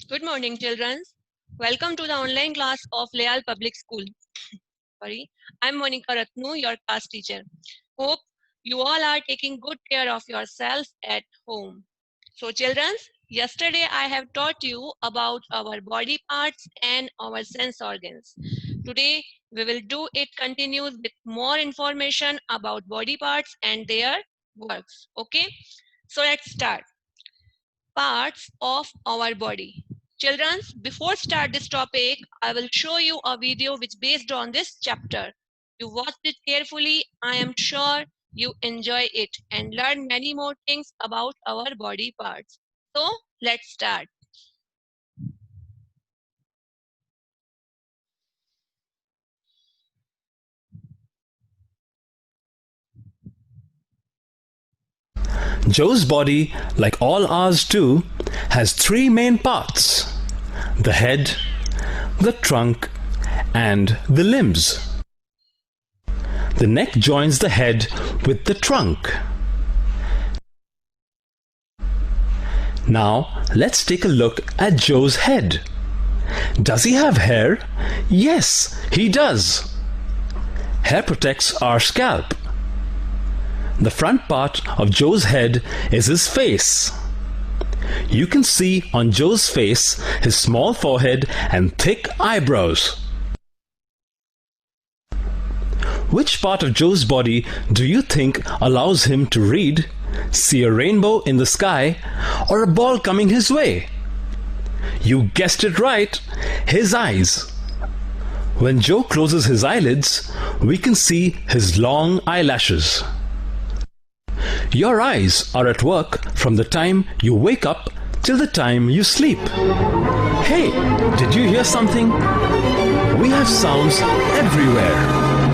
Good morning, children. Welcome to the online class of Leal Public School. I'm Monica Ratnu, your class teacher. Hope you all are taking good care of yourself at home. So, children, yesterday I have taught you about our body parts and our sense organs. Today we will do it continues with more information about body parts and their works. Okay, so let's start. Parts of our body. Children, before start this topic, I will show you a video which based on this chapter. You watch it carefully. I am sure you enjoy it and learn many more things about our body parts. So let's start. Joe's body, like all ours too, has three main parts: the head, the trunk, and the limbs. The neck joins the head with the trunk. Now, let's take a look at Joe's head. Does he have hair? Yes, he does. Hair protects our scalp. The front part of Joe's head is his face. You can see on Joe's face his small forehead and thick eyebrows. Which part of Joe's body do you think allows him to read, see a rainbow in the sky, or a ball coming his way? You guessed it right, his eyes. When Joe closes his eyelids, we can see his long eyelashes. Your eyes are at work from the time you wake up till the time you sleep. Hey, did you hear something? We have sounds everywhere,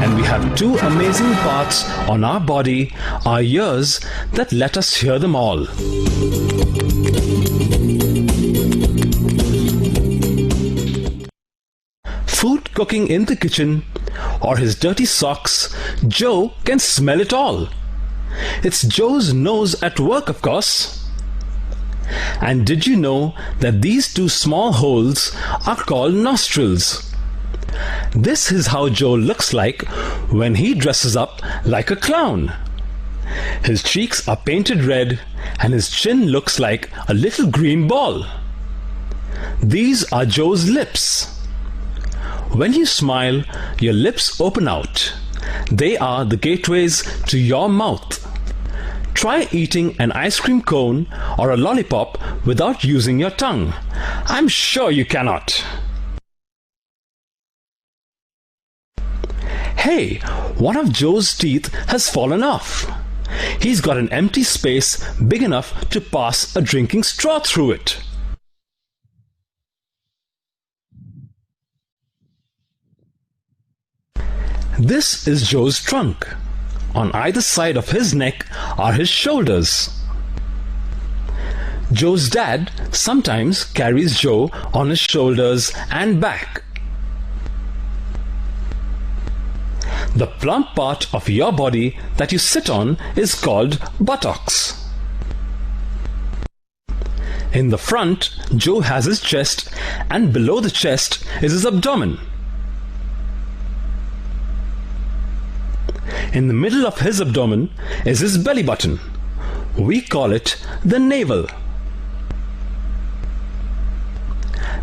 and we have two amazing parts on our body, our ears, that let us hear them all. Food cooking in the kitchen or his dirty socks, Joe can smell it all. It's Joe's nose at work, of course. And did you know that these two small holes are called nostrils? This is how Joe looks like when he dresses up like a clown. His cheeks are painted red and his chin looks like a little green ball. These are Joe's lips. When you smile, your lips open out. They are the gateways to your mouth. Try eating an ice cream cone or a lollipop without using your tongue. I'm sure you cannot. Hey, one of Joe's teeth has fallen off. He's got an empty space big enough to pass a drinking straw through it. This is Joe's trunk. On either side of his neck are his shoulders. Joe's dad sometimes carries Joe on his shoulders and back. The plump part of your body that you sit on is called buttocks. In the front, Joe has his chest, and below the chest is his abdomen. In the middle of his abdomen is his belly button. We call it the navel.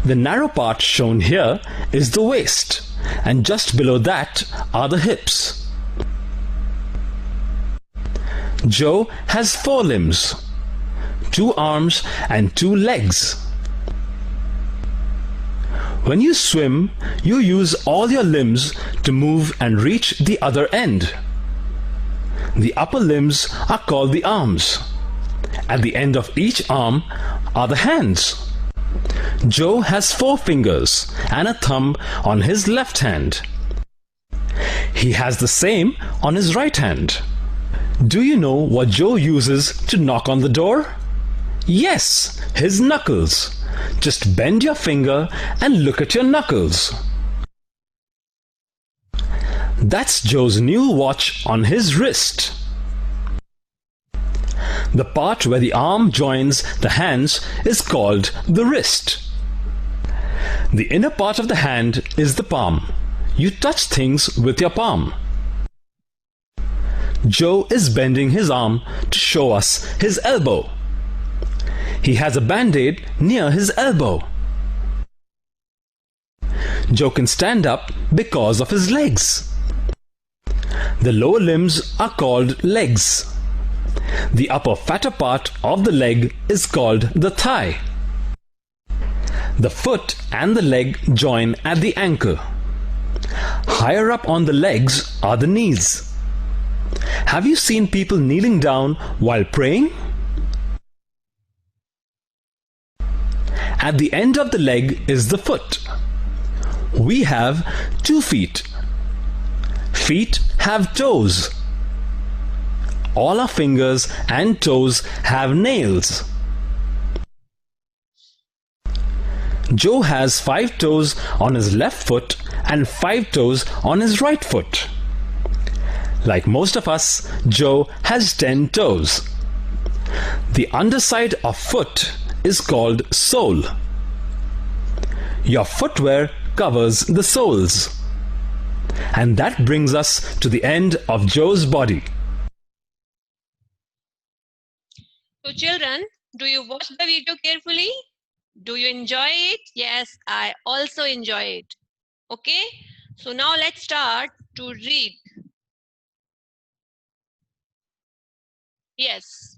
The narrow part shown here is the waist, and just below that are the hips. Joe has 4 limbs, 2 arms and 2 legs. When you swim, you use all your limbs to move and reach the other end. The upper limbs are called the arms. At the end of each arm are the hands. Joe has 4 fingers and a thumb on his left hand. He has the same on his right hand. Do you know what Joe uses to knock on the door? Yes, his knuckles. Just bend your finger and look at your knuckles. That's Joe's new watch on his wrist. The part where the arm joins the hands is called the wrist. The inner part of the hand is the palm. You touch things with your palm. Joe is bending his arm to show us his elbow. He has a band-aid near his elbow. Joe can stand up because of his legs. The lower limbs are called legs. The upper fatter part of the leg is called the thigh. The foot and the leg join at the ankle. Higher up on the legs are the knees. Have you seen people kneeling down while praying? At the end of the leg is the foot. We have 2 feet. Feet have toes. All our fingers and toes have nails. Joe has 5 toes on his left foot and 5 toes on his right foot. Like most of us, Joe has 10 toes. The underside of foot is called sole. Your footwear covers the soles. And that brings us to the end of Joe's body. So children, do you watch the video carefully? Do you enjoy it? Yes, I also enjoy it. Okay, so now let's start to read. Yes,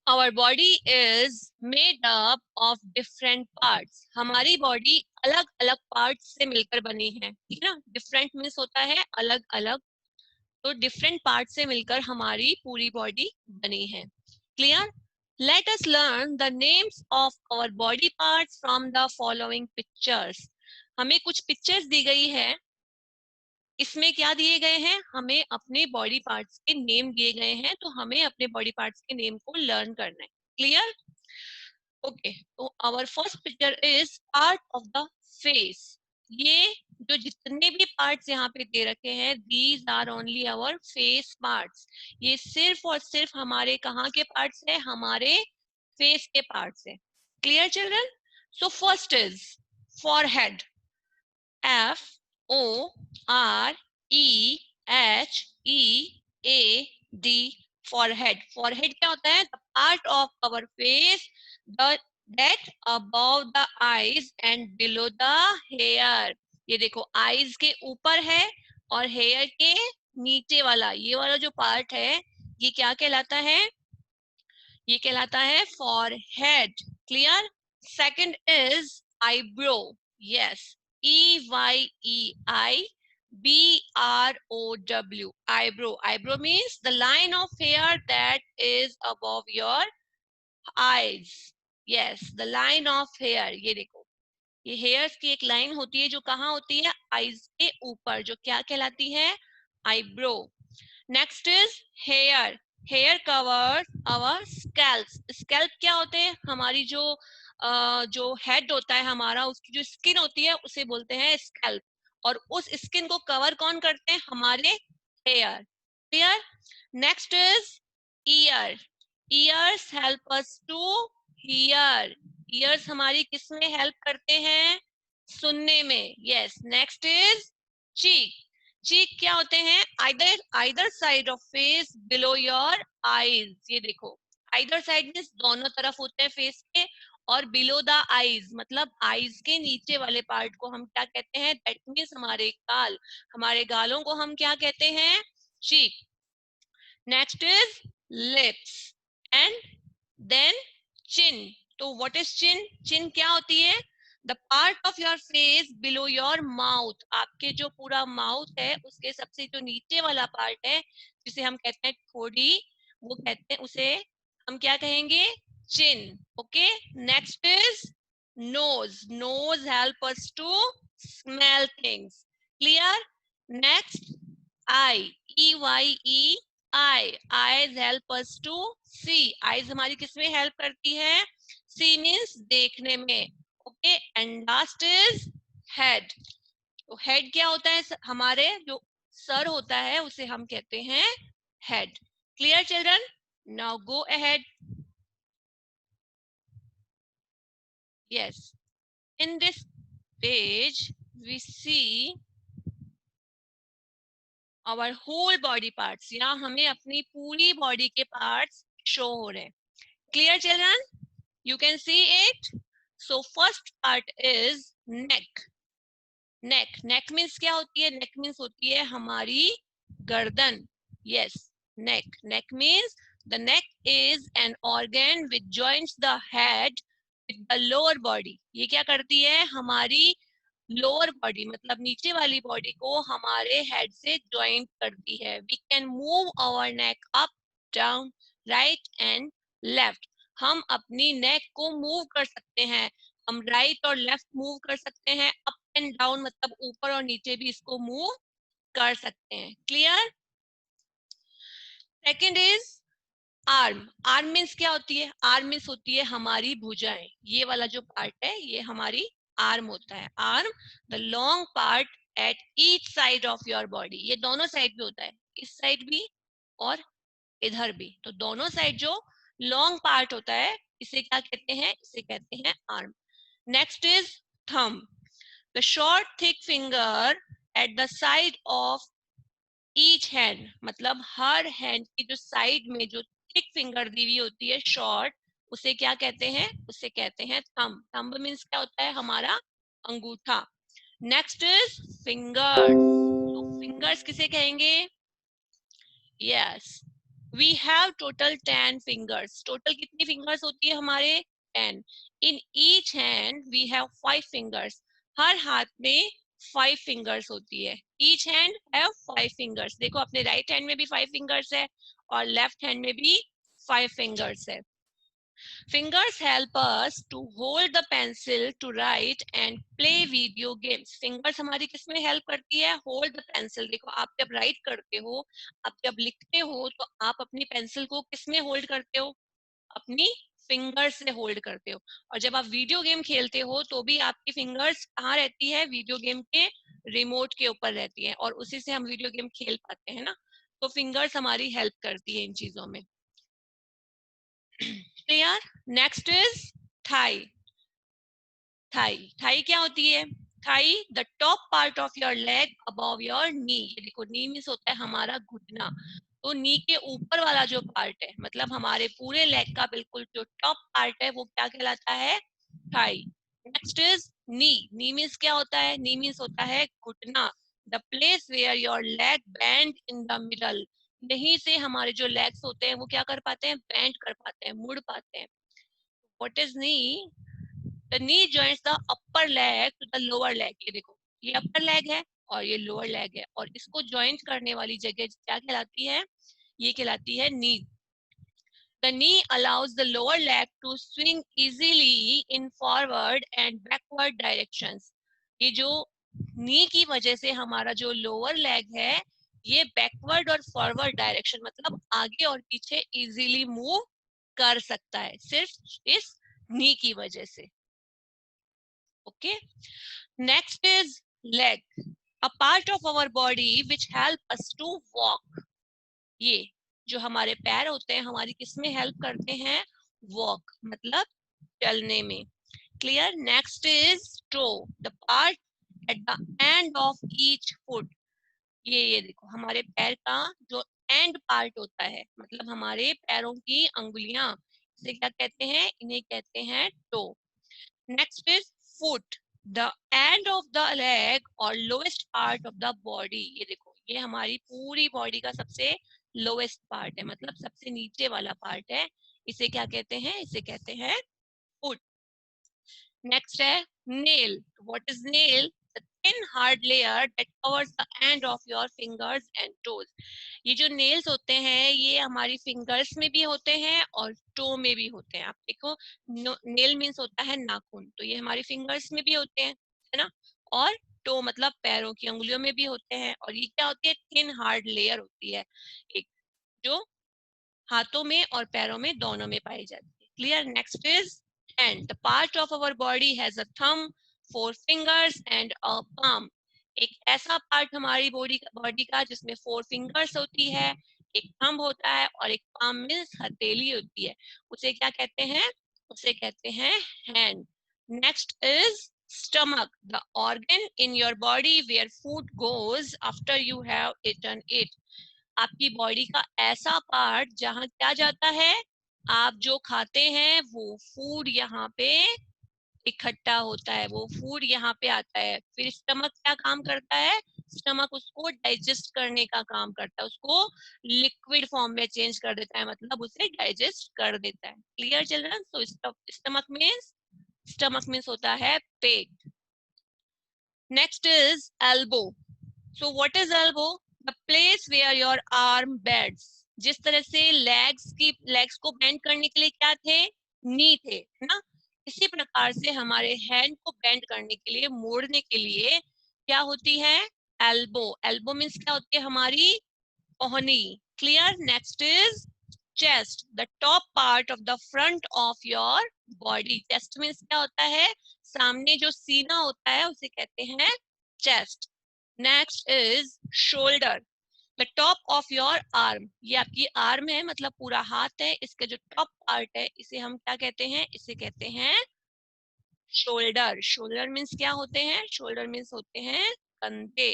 our body is made up of different parts. हमारी body अलग अलग parts से मिलकर बनी है, ठीक है ना. डिफरेंट मीन्स होता है अलग अलग, तो डिफरेंट पार्ट से मिलकर हमारी पूरी बॉडी बनी है. Clear? Let us learn the names of our body parts from the following pictures. हमें कुछ पिक्चर्स दी गई है. इसमें क्या दिए गए हैं? हमें अपने बॉडी पार्ट्स के नेम दिए गए हैं, तो हमें अपने बॉडी पार्ट्स के नेम को लर्न करना है. क्लियर? ओके, तो our first picture is part of the face. ये जो जितने भी पार्ट्स यहाँ पे दे रखे हैं, these are only our face parts. ये सिर्फ और सिर्फ हमारे कहाँ के पार्ट्स है? हमारे फेस के पार्ट्स है. Clear children? So first is forehead. FOREHEAD. forehead. forehead क्या होता है? The part of our face that above the eyes and below the hair. ये देखो, eyes के ऊपर है और hair के नीचे वाला, ये वाला जो पार्ट है, ये क्या कहलाता है? ये कहलाता है forehead. Clear? Second is eyebrow. Yes, EYEIBROW. eyebrow. Eyebrow means the line of hair that is above your eyes. Yes, the line of hair. ये देखो, ये hairs की एक लाइन होती है जो कहाँ होती है? eyes के ऊपर, जो क्या कहलाती है? eyebrow. Next is hair. hair covers our scalps. scalp क्या होते हैं? हमारी जो हेड होता है हमारा, उसकी जो स्किन होती है उसे बोलते हैं स्कैल्प. और उस स्किन को कवर कौन करते हैं? हमारे hair. Clear? Next is ear. Ears help us to hear. Ears हमारी किस में हेल्प करते हैं? सुनने में. Yes. Next is cheek. Cheek क्या होते हैं? Either side of face below your eyes. ये देखो, आइदर साइड मींस दोनों तरफ होते हैं फेस के, और बिलो द आईज मतलब आईज के नीचे वाले पार्ट को हम क्या कहते हैं? दैट मींस हमारे गाल. हमारे गालों को हम क्या कहते हैं? Cheek. Next is lips and then chin. तो व्हाट इज चिन? चिन क्या होती है? The part of your face below your mouth. आपके जो पूरा माउथ है उसके सबसे जो नीचे वाला पार्ट है, जिसे हम कहते हैं ठोड़ी, वो कहते हैं, उसे हम क्या कहेंगे? chin. Okay, next is nose. Nose help us to smell things. Clear? Next, eye. EYE. eyes help us to see. eyes हमारी किसमें help करती है? see means देखने में. Okay, and last is head. तो head क्या होता है? हमारे जो सर होता है उसे हम कहते हैं head. Clear children? Now go ahead. Yes, in this page we see our whole body parts. यहाँ हमें अपनी पूरी बॉडी के पार्ट्स शो हो रहे हैं. Clear children? You can see it. So first part is neck. Neck means क्या होती है? Neck means होती है हमारी गर्दन. Yes, neck means the neck is an organ which joins the head with the lower body. ये क्या करती है? हमारी लोअर बॉडी मतलब नीचे वाली बॉडी को हमारे हेड से ज्वाइंट करती है. We can move our neck up down right and left. हम अपनी नेक को मूव कर सकते हैं. हम राइट और लेफ्ट मूव कर सकते हैं. अप एंड डाउन मतलब ऊपर और नीचे भी इसको मूव कर सकते हैं. Clear? Second is arm. Arm means क्या होती है? आर्म मीन्स होती है हमारी भुजाएं. ये वाला जो पार्ट है ये हमारी आर्म होता है. Arm the long part at each side of your body. ये दोनों साइड पे होता है, इस साइड भी और इधर भी. तो दोनों साइड जो लॉन्ग पार्ट होता है इसे क्या कहते हैं? इसे कहते हैं arm. Next is thumb. The short thick finger at the side of each hand मतलब हर हैंड की जो साइड में जो थिक फिंगर दी हुई होती है शॉर्ट, उसे क्या कहते हैं? उसे कहते हैं थंब. थंब मीन्स क्या होता है? हमारा अंगूठा. Next is fingers. तो फिंगर्स किसे कहेंगे? Yes, we have total 10 fingers. Total कितनी फिंगर्स होती है हमारे? 10. In each hand we have 5 fingers. हर हाथ में 5 फिंगर्स होती है. Each hand have 5 fingers. देखो अपने राइट हैंड में भी 5 फिंगर्स है और लेफ्ट हैंड में भी 5 फिंगर्स है. Fingers help us to hold the pencil to write and play video games. Fingers हमारी किसमें हेल्प करती है? Hold the pencil. देखो आप जब राइट करते हो, आप जब लिखते हो तो आप अपनी पेंसिल को किसमें होल्ड करते हो? अपनी फिंगर्स से होल्ड करते हो. और जब आप वीडियो गेम खेलते हो तो भी आपकी फिंगर्स कहाँ रहती है? वीडियो गेम के रिमोट के ऊपर रहती है और उसी से हम वीडियो गेम खेल पाते हैं ना. तो फिंगर्स हमारी हेल्प करती है इन चीजों में. Clear? Next is thigh. Thigh क्या होती है? Thigh the top part of your leg above your knee. ये देखो नी मीन्स होता है हमारा घुटना. तो नी के ऊपर वाला जो पार्ट है मतलब हमारे पूरे लेग का बिल्कुल जो टॉप पार्ट है वो क्या कहलाता है? Thigh. Next is knee. Knee means क्या होता है? नी मीन्स होता है घुटना. The place where your leg bend in the middle. यहीं से हमारे जो लेग्स होते हैं वो क्या कर पाते हैं? बेंड कर पाते हैं, मुड़ पाते हैं. What is knee? The knee joins the upper leg to the lower leg. ये देखो ये अपर लेग है और ये लोअर लेग है और इसको ज्वाइंट करने वाली जगह क्या कहलाती है? ये कहलाती है नी. The knee allows the lower leg to swing easily in forward and backward directions. ये जो नी की वजह से हमारा जो लोअर लेग है ये बैकवर्ड और फॉरवर्ड डायरेक्शन मतलब आगे और पीछे इजीली मूव कर सकता है सिर्फ इस नी की वजह से. Okay. Next is leg. A part of our body which help us to walk. ये जो हमारे पैर होते हैं हमारी किसमें हेल्प करते हैं? वॉक मतलब चलने में. Clear? Next is toe. The part at the end of each foot. ये देखो हमारे पैर का जो एंड पार्ट होता है मतलब हमारे पैरों की अंगुलियां, इसे क्या कहते हैं? इन्हें कहते हैं toe. Next is foot. The end of the leg और lowest part of the body. ये देखो ये हमारी पूरी बॉडी का सबसे लोएस्ट पार्ट है मतलब सबसे नीचे वाला पार्ट है. इसे क्या कहते हैं? इसे कहते हैं फुट. नेक्स्ट है nail. What is nail? The thin hard layer that covers the end of your fingers and toes. ये जो नेल्स होते हैं ये हमारी फिंगर्स में भी होते हैं और टो में भी होते हैं. आप देखो नेल मीन्स होता है नाखून, तो ये हमारी फिंगर्स में भी होते हैं है ना. और टो मतलब पैरों की अंगुलियों में भी होते हैं. और ये क्या होती है? थिन हार्ड लेयर होती है एक जो हाथों में और पैरों में दोनों में पाई जाती है. Clear? Next is hand. The part of our body has a thumb, 4 fingers and a palm. एक ऐसा पार्ट हमारी बॉडी का जिसमें 4 फिंगर्स होती है, एक थंब होता है और एक palm मींस हथेली होती है. उसे क्या कहते हैं? उसे कहते हैं hand. Next is Stomach, the organ in your body where food goes after you have eaten it. आपकी बॉडी का ऐसा पार्ट जहाँ क्या जाता है, आप जो खाते हैं वो फूड यहाँ पे इकट्ठा होता है, वो फूड यहाँ पे आता है। फिर स्टमक क्या काम करता है, स्टमक उसको डाइजेस्ट करने का काम करता है, उसको लिक्विड फॉर्म में चेंज कर देता है, मतलब उसे डाइजेस्ट कर देता है। Clear children? So stomach means होता है पेट। Next is elbow. So what is elbow? The place where your arm bends. जिस तरह से लेग्स को बेंड करने के लिए क्या थे, नी थे, है ना? इसी प्रकार से हमारे हैंड को बेंड करने के लिए, मोड़ने के लिए क्या होती है, एल्बो। एल्बो मीन्स क्या होती है, हमारी कोहनी। Clear? Next is chest, the top part of the front of your body. Chest means क्या होता है, सामने जो सीना होता है उसे कहते हैं chest. Next is shoulder, the top of your arm. ये आपकी आर्म है, मतलब पूरा हाथ है, इसका जो टॉप पार्ट है इसे हम क्या कहते हैं, इसे कहते हैं शोल्डर। शोल्डर मीन्स क्या होते हैं, शोल्डर मीन्स होते हैं कंधे।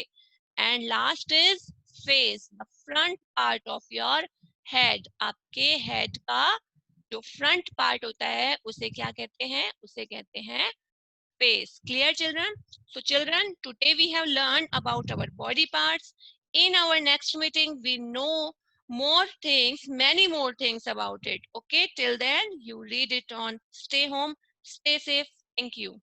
And last is face, the front part of your head. आपके हेड का जो फ्रंट पार्ट होता है उसे क्या कहते हैं, उसे कहते हैं face. Clear children? So children, today we have learned about our body parts. In our next meeting, we know more things, many more things about it. Okay, till then, you read it on. Stay home, stay safe. Thank you.